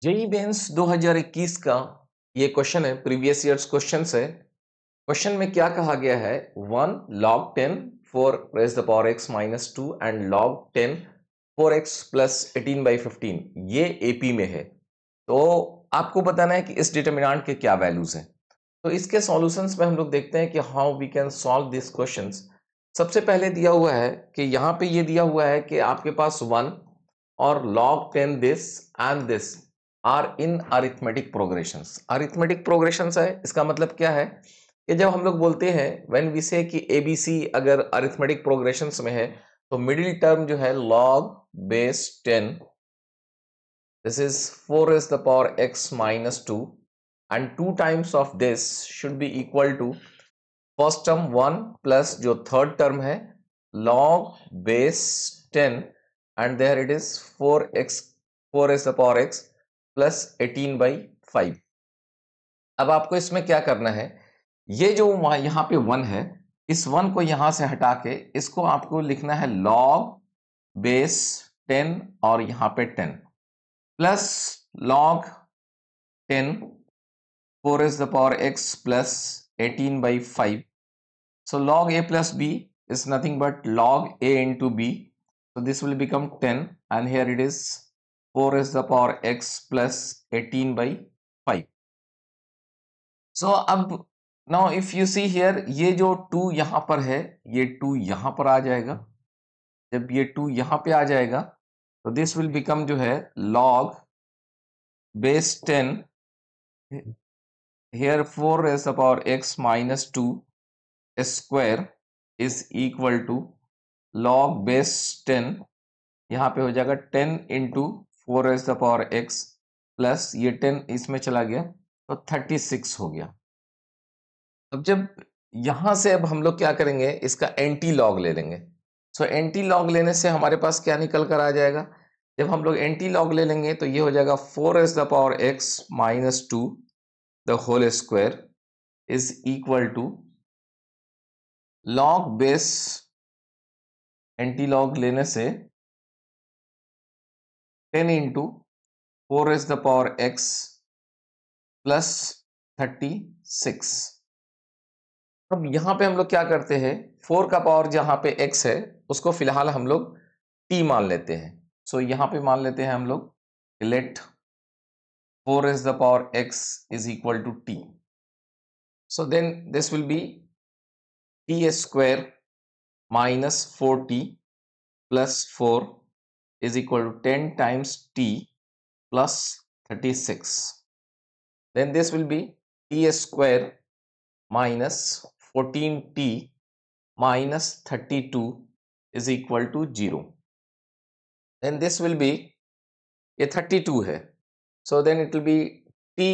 JEE mains 2021 का ये question है, प्रीवियस ईयर्स क्वेश्चन है। क्वेश्चन में क्या कहा गया है, 1 log 10 for raised the power x minus 2 and log 10 4x plus 18 by 15 ये एपी में है। तो आपको बताना है कि इस डिटरमिनेंट के क्या वैल्यूज हैं। तो इसके सॉल्यूशंस में हम लोग देखते हैं कि how we can solve this questions. सबसे पहले दिया हुआ है कि यहाँ पे ये दिया हुआ है कि आपके पास 1 और log 10 this and this are in arithmetic progressions. Arithmetic progressions है, इसका मतलब क्या है कि जब हम लोग बोलते हैं व्हेन वी से कि एबीसी अगर अरिथमेटिक प्रोग्रेशंस में है तो मिडिल टर्म जो है log base 10, this is 4 raised to the power x minus 2 and 2 times of this should be equal to first term 1 plus जो third term है log base 10 and there it is 4 raised to the power x plus 18 by 5। अब आपको इसमें क्या करना है, ये जो यहाँ पे 1 है, इस 1 को यहां से हटा के इसको आपको लिखना है log बेस 10 और यहाँ पे 10 plus log 10 4 raised to the power x plus 18 by 5. So log a plus b is nothing but log a into b. So this will become 10 and here it is 4 raised to the power x plus 18 by 5. So अब now if you see here, ये जो 2 यहां पर है, ये 2 यहां पर आ जाएगा। जब ये 2 यहां पे आ जाएगा तो दिस विल बिकम जो है log base 10 here 4 raised to the power x minus 2 square is equal to log base 10, यहाँ पे हो जाएगा 10 into 4 raised to the power x plus ये 10 इसमें चला गया तो 36 हो गया। अब जब यहां से अब हम लोग क्या करेंगे, इसका एंटी लॉग ले लेंगे। सो एंटी लॉग लेने से हमारे पास क्या निकल कर आ जाएगा, जब हम लोग एंटी लॉग ले लेंगे तो ये हो जाएगा 4 raised to the power x minus 2 the whole square is equal to log base anti log लेने से 10 into 4 raised to the power x plus 36। अब यहां पे हम लोग क्या करते हैं, 4 का पावर जहां पे x है उसको फिलहाल हम लोग t मान लेते हैं। सो यहां पे मान लेते हैं हम लोग late 4 raised to the power x is equal to t. So then this will be t square minus 4t plus 4 is equal to 10 times t plus 36. Then this will be t square minus 14t minus 32 is equal to 0. Then this will be, ये 32 है, so then it will be t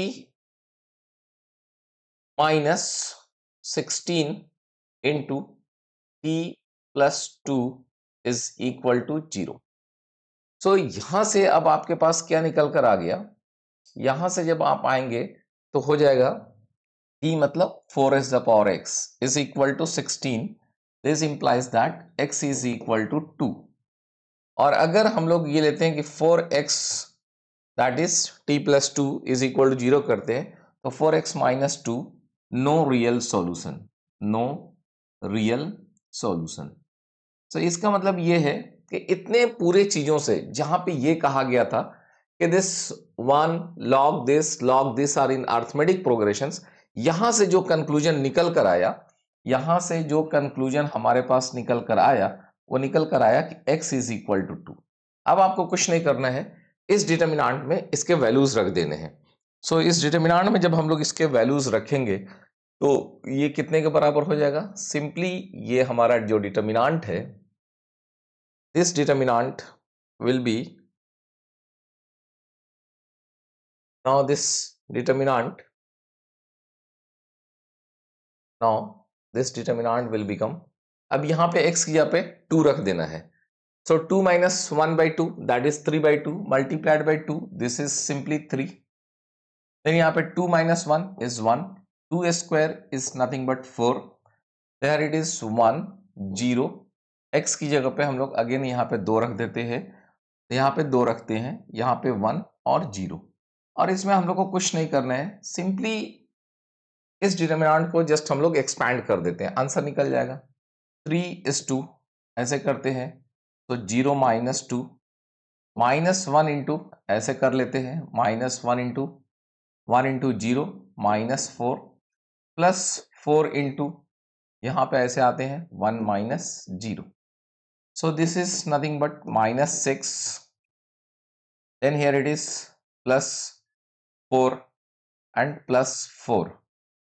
minus 16 into t plus 2 is equal to 0. So यहां से अब आपके पास क्या निकल कर आ गया, यहां से जब आप आएंगे तो हो जाएगा t मतलब 4 raised to the power x is equal to 16. This implies that x is equal to 2. और अगर हम लोग ये लेते हैं कि 4x that is t plus 2 is equal to 0 करते हैं तो 4x minus 2 no real solution, no real solution. तो इसका मतलब ये है कि इतने पूरे चीजों से जहां पे ये कहा गया था कि this 1 log this are in arithmetic progressions, यहां से जो कंक्लूजन निकल कर आया, यहां से जो कंक्लूजन हमारे पास निकल कर आया वो निकल कर आया कि x इज इक्वल टू 2। अब आपको कुछ नहीं करना है, इस डिटरमिनेंट में इसके वैल्यूज रख देने हैं। सो इस डिटरमिनेंट में जब हम लोग इसके वैल्यूज रखेंगे तो ये कितने के बराबर हो जाएगा, सिंपली ये हमारा जो डिटरमिनेंट है, this determinant will be, now this determinant will become, अब यहां पे x की जगह पे 2 रख देना है। So 2 minus 1 by 2 that is 3 by 2 multiplied by 2, this is simply 3. Then यहाँ पे 2 minus 1 is 1, 2 square is nothing but 4, there it is 1 0, x की जगह पे हम लोग अगेन यहाँ पे 2 रख देते हैं, यहाँ पे 2 रखते हैं, यहाँ पे 1 और 0। और इसमें हम लोग को कुछ नहीं करना है, सिंपली इस डिटरमिनेंट को जस्ट हम लोग एक्सपैंड कर देते हैं, आंसर निकल जाएगा। 3:2 ऐसे करते हैं तो 0 - 2 -1 इंटू ऐसे कर लेते हैं, -1 इंटू 1 इंटू 0 -4 +4 इंटू यहाँ पे ऐसे आते हैं 1 - 0. So this is nothing but -6. Then here it is +4 and +4.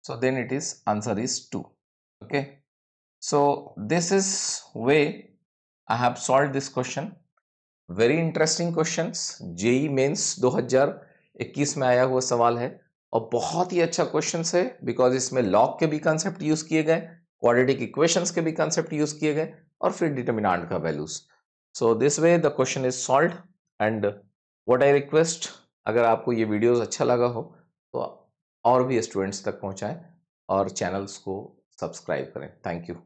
So then it is answer is 2. Okay. So this is way I have solved this question. Very interesting questions. JEE Mains 2021 में आया हुआ सवाल है और बहुत ही अच्छा question है, because इसमें लॉग के भी कंसेप्ट यूज किए गए, क्वाड्रेटिक इक्वेशंस के भी कंसेप्ट यूज किए गए और फिर डिटरमिनेंट का values. So this way the question is solved and what I request, अगर आपको ये वीडियोस अच्छा लगा हो तो और भी स्टूडेंट्स तक पहुंचाएं और चैनल्स को सब्सक्राइब करें। Thank you.